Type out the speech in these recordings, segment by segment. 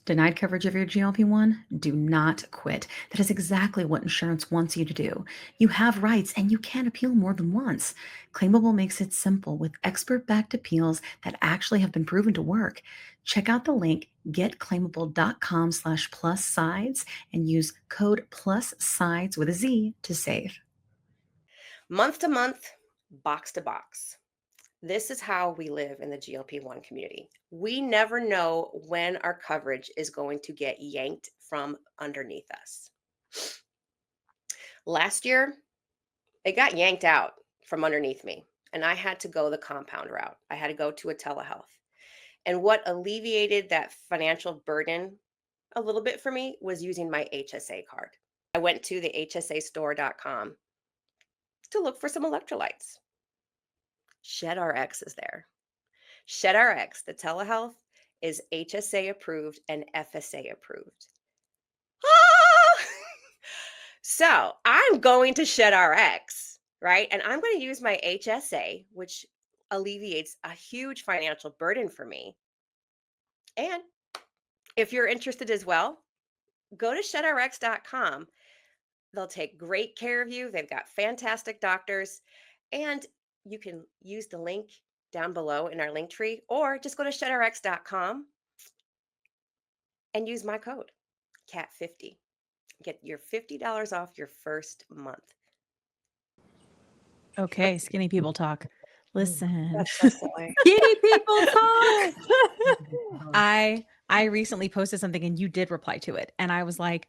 Denied coverage of your GLP-1? Do not quit. That is exactly what insurance wants you to do. You have rights and you can appeal more than once. Claimable makes it simple with expert-backed appeals that actually have been proven to work. Check out the link getclaimable.com/plus sides and use code plus sides with a Z to save. Month to month, box to box. This is how we live in the GLP-1 community. We never know when our coverage is going to get yanked from underneath us. Last year, it got yanked out from underneath me, and I had to go the compound route. I had to go to a telehealth. And what alleviated that financial burden a little bit for me was using my HSA card. I went to the hsastore.com to look for some electrolytes. ShedRx is there. ShedRx, the telehealth, is HSA approved and FSA approved. Ah! So I'm going to ShedRx, right? And I'm going to use my HSA, which alleviates a huge financial burden for me. And if you're interested as well, go to shedrx.com. They'll take great care of you. They've got fantastic doctors. And you can use the link down below in our link tree, or just go to shedrx.com and use my code, CAT50. Get your $50 off your first month. Okay, skinny people talk. Listen. That's so silly. Skinny people talk. I recently posted something and you did reply to it. And I was like,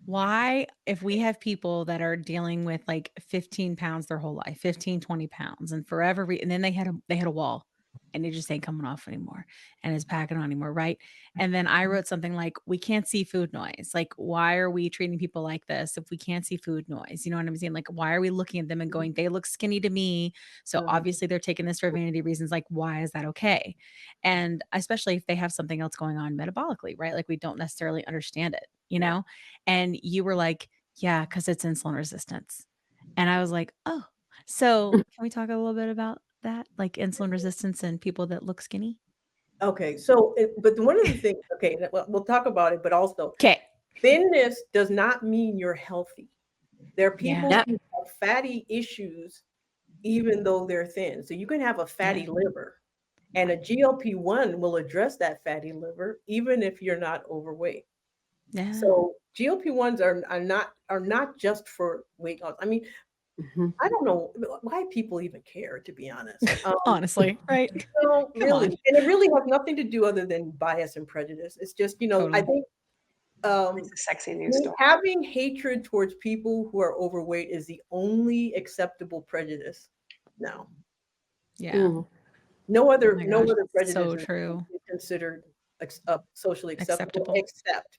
why, if we have people that are dealing with like 15 pounds their whole life, 15, 20 pounds, and forever, and then they had a wall and it just ain't coming off anymore and it's packing on anymore, right? And then I wrote something like, we can't see food noise. Like, why are we treating people like this if we can't see food noise? You know what I'm saying? Like, why are we looking at them and going, they look skinny to me, so obviously they're taking this for vanity reasons. Like, why is that okay? And especially if they have something else going on metabolically, right? Like, we don't necessarily understand it, you know? And you were like, yeah, because it's insulin resistance. And I was like, oh, so can we talk a little bit about that? Like insulin resistance and people that look skinny? Okay, so, but one of the things, okay, we'll talk about it, but also Okay. thinness does not mean you're healthy. There are people Yeah. who have fatty issues even though they're thin. So you can have a fatty liver, and a GLP-1 will address that fatty liver even if you're not overweight. Yeah. So GLP-1s are not just for weight loss. I mean, I don't know why people even care, to be honest. Honestly, right? No, Come really, on. and it really has nothing to do other than bias and prejudice. It's just, I Totally. think It's a sexy news story. having hatred towards people who are overweight is the only acceptable prejudice now. Yeah. No Oh other my no gosh, other prejudice so is true. considered socially acceptable, Acceptable. except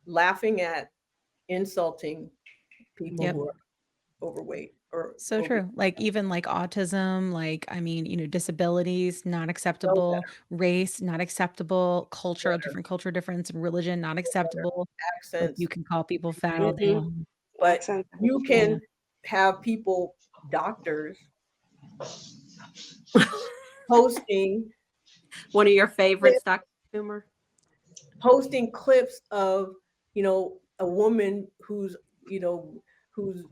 laughing at, insulting people Yep. who are overweight or So obese. true. Like even like autism, like I mean, disabilities, not No acceptable, better, race, not acceptable, culture, better, different culture difference, and religion, not better. acceptable. Like you Accents. can call people fat all day Mhm. long. But Accent. you Yeah. can have people, doctors, posting One of your favorites, Dr. Toomer? posting clips of, a woman who's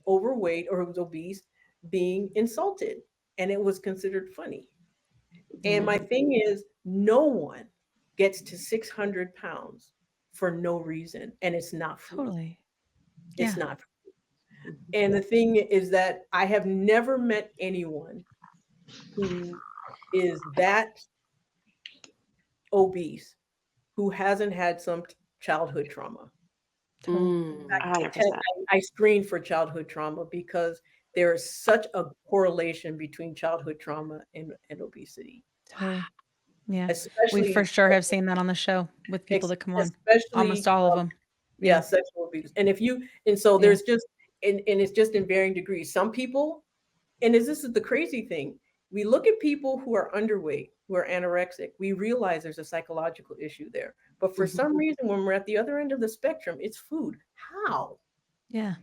overweight or who's obese being insulted, and it was considered funny. And my thing is, no one gets to 600 pounds for no reason, and it's not food. Totally. It's Yeah. not. And the thing is that I have never met anyone who is that obese who hasn't had some childhood trauma. Totally. In fact, 100%. I screen for childhood trauma because there is such a correlation between childhood trauma and obesity, Totally. Yeah. We especially for sure have seen that on the show with people that come on. especially Almost all of them. yeah, Yeah. sexual abuse. And so there's just and it's just in varying degrees. Some people, this is the crazy thing. We look at people who are underweight, who are anorexic, we realize there's a psychological issue there. But for some reason, when we're at the other end of the spectrum, it's food. How? Yeah.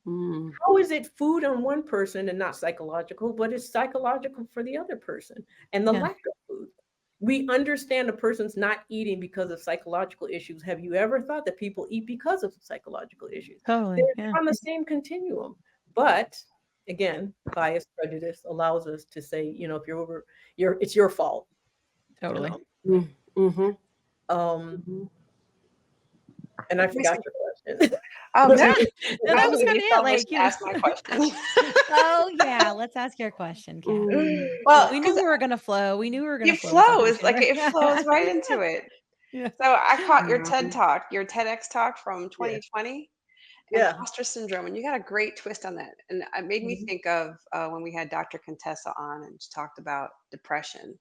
How is it food on one person and not psychological, but it's psychological for the other person? And the Yeah. lack of food. We understand a person's not eating because of psychological issues. Have you ever thought that people eat because of psychological issues? Totally. They're Yeah. on the same continuum. But again, bias, prejudice allows us to say, if you're over, it's your fault. Totally. Mm-hmm. And I forgot your question. Oh, Yeah. good. No, that was kind of it. Like, ask my question. Oh yeah, let's ask your question, Kat. Well, We knew we were gonna flow. We knew we were gonna you flow. with something flows like here. it flows right into it. Yeah. So I caught your TED talk, your TEDx talk from 2020, Yeah. imposter syndrome, and you got a great twist on that. And it made me think of when we had Dr. Contessa on and she talked about depression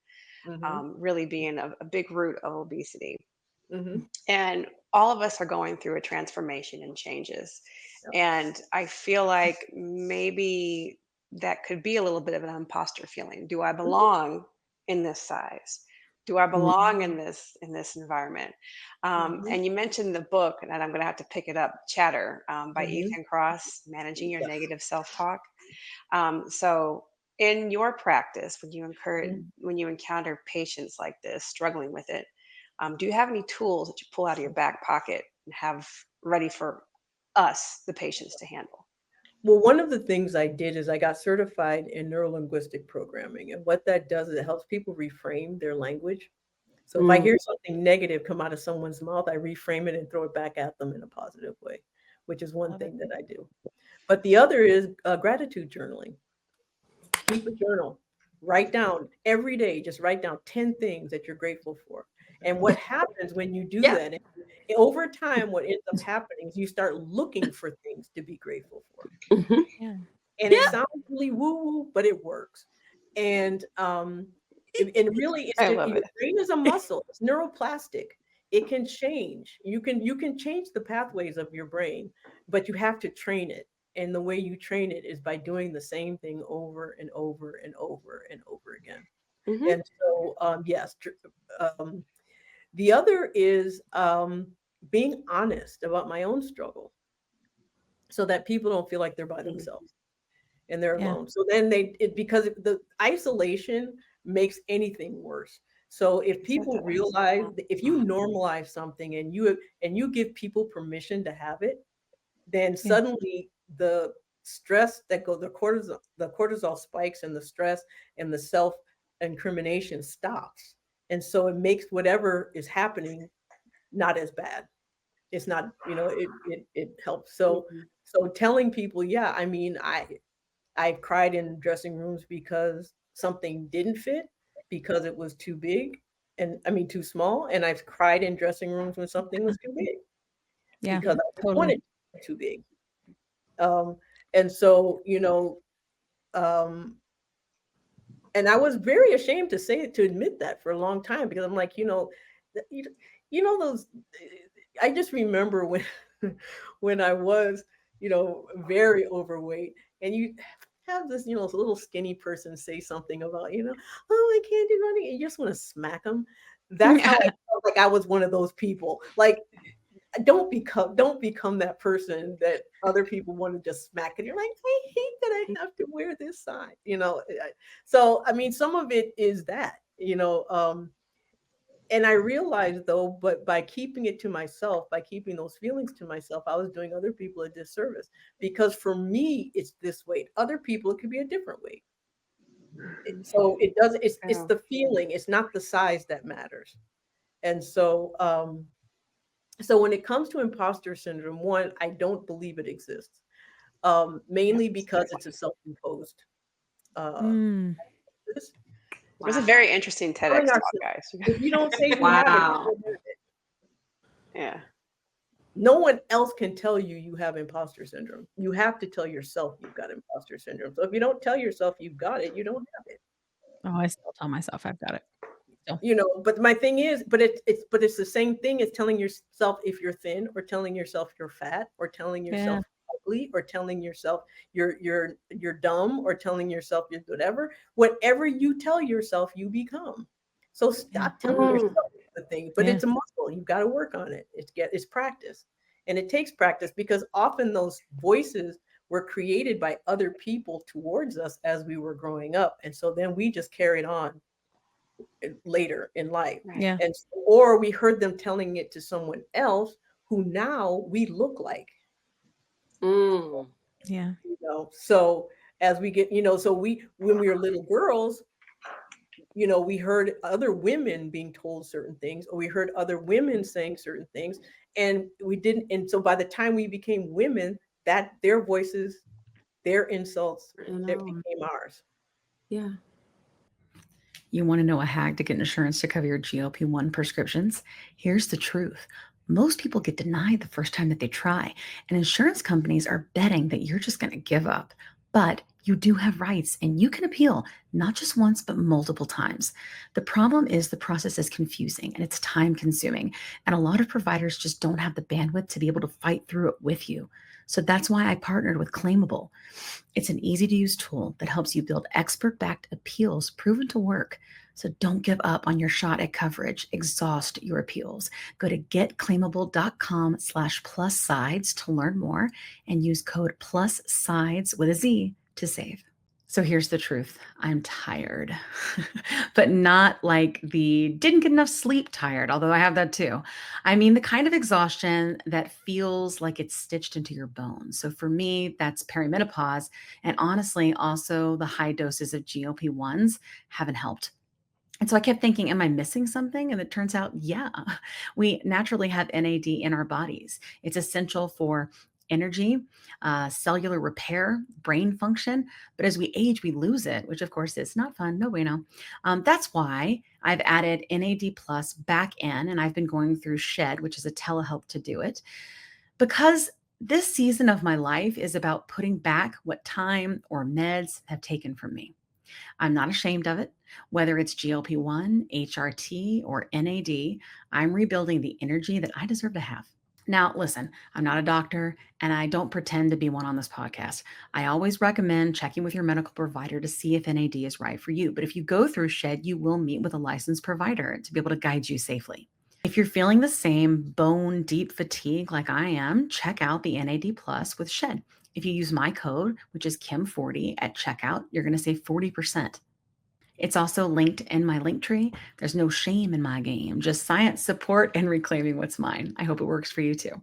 really being a big root of obesity. And all of us are going through a transformation and changes. And I feel like maybe that could be a little bit of an imposter feeling. Do I belong in this size? Do I belong in this environment? And you mentioned the book, and I'm going to have to pick it up, Chatter by Ethan Kross, Managing Your Negative Self-Talk. So in your practice, when you encounter patients like this struggling with it, do you have any tools that you pull out of your back pocket and have ready for us, the patients, to handle? Well, one of the things I did is I got certified in neurolinguistic programming. And what that does is it helps people reframe their language. So if I hear something negative come out of someone's mouth, I reframe it and throw it back at them in a positive way, which is one thing that I do. But the other is gratitude journaling. Keep a journal. Write down every day, just write down 10 things that you're grateful for. And what happens when you do that, over time, what ends up happening is you start looking for things to be grateful for. And it sounds really woo-woo, but it works. And really, your brain is a muscle. It's neuroplastic. It can change. You can change the pathways of your brain, but you have to train it. And the way you train it is by doing the same thing over and over and over and over again. And so, yes. The other is being honest about my own struggle so that people don't feel like they're by themselves and they're alone. So then because the isolation makes anything worse. So if people realize, if you normalize something and you give people permission to have it, then suddenly the stress the cortisol spikes, and the stress and the self-incrimination stops. And so it makes whatever is happening not as bad. It's not, it helps. So telling people, I mean, I've cried in dressing rooms because something didn't fit, because it was too big, and I mean too small. And I've cried in dressing rooms when something was too big. Because I wanted it too big. And so, and I was very ashamed to admit that for a long time, because I'm like, those, I just remember when I was, very overweight, and you have this, little skinny person say something about, oh, I can't do anything. You just want to smack them. That's how I felt like I was one of those people. Like, don't become that person that other people want to just smack, and you're like, I hate that I have to wear this sign, So I mean, some of it is that, and I realized, though, but by keeping it to myself, by keeping those feelings to myself, I was doing other people a disservice, because for me it's this weight. Other people, it could be a different weight. So it's the feeling, it's not the size that matters. And so so when it comes to imposter syndrome, one, I don't believe it exists, mainly because it's a self-imposed. It was a very interesting TEDx talk, guys. If you don't say you have it, you don't have it. Yeah. No one else can tell you have imposter syndrome. You have to tell yourself you've got imposter syndrome. So if you don't tell yourself you've got it, you don't have it. Oh, I still tell myself I've got it. So. But my thing is, but it's the same thing as telling yourself if you're thin, or telling yourself you're fat, or telling yourself ugly, or telling yourself you're dumb, or telling yourself you're whatever you tell yourself, you become. So stop telling yourself the thing, but it's a muscle. You've got to work on it. It's practice, and it takes practice, because often those voices were created by other people towards us as we were growing up. And so then we just carried on later in life. Right. Yeah. And or we heard them telling it to someone else who now we look like. Mm. Yeah. So as we get, so when we were little girls, we heard other women being told certain things, or we heard other women saying certain things, and we didn't. And so by the time we became women, that their voices, their insults, I that know. became ours. Yeah. You want to know a hack to get insurance to cover your GLP-1 prescriptions? Here's the truth. Most people get denied the first time that they try, and insurance companies are betting that you're just going to give up. But you do have rights, and you can appeal, not just once, but multiple times. The problem is the process is confusing and it's time consuming, and a lot of providers just don't have the bandwidth to be able to fight through it with you. So that's why I partnered with Claimable. It's an easy to use tool that helps you build expert backed appeals proven to work. So don't give up on your shot at coverage. Exhaust your appeals. Go to getclaimable.com/plus sides to learn more and use code plus sides with a Z to save. So here's the truth. I'm tired, but not like the didn't get enough sleep tired, although I have that too. I mean, the kind of exhaustion that feels like it's stitched into your bones. So for me, that's perimenopause. And honestly, also the high doses of GLP-1s haven't helped. And so I kept thinking, am I missing something? And it turns out, yeah, we naturally have NAD in our bodies. It's essential for energy, cellular repair, brain function. But as we age, we lose it, which of course is not fun. No bueno. That's why I've added NAD plus back in, and I've been going through Shed, which is a telehealth to do it, because this season of my life is about putting back what time or meds have taken from me. I'm not ashamed of it. Whether it's GLP-1, HRT, or NAD, I'm rebuilding the energy that I deserve to have. Now, listen, I'm not a doctor and I don't pretend to be one on this podcast. I always recommend checking with your medical provider to see if NAD is right for you. But if you go through Shed, you will meet with a licensed provider to be able to guide you safely. If you're feeling the same bone deep fatigue like I am, check out the NAD Plus with Shed. If you use my code, which is Kim40 at checkout, you're going to save 40%. It's also linked in my link tree. There's no shame in my game, just science, support, and reclaiming what's mine. I hope it works for you too.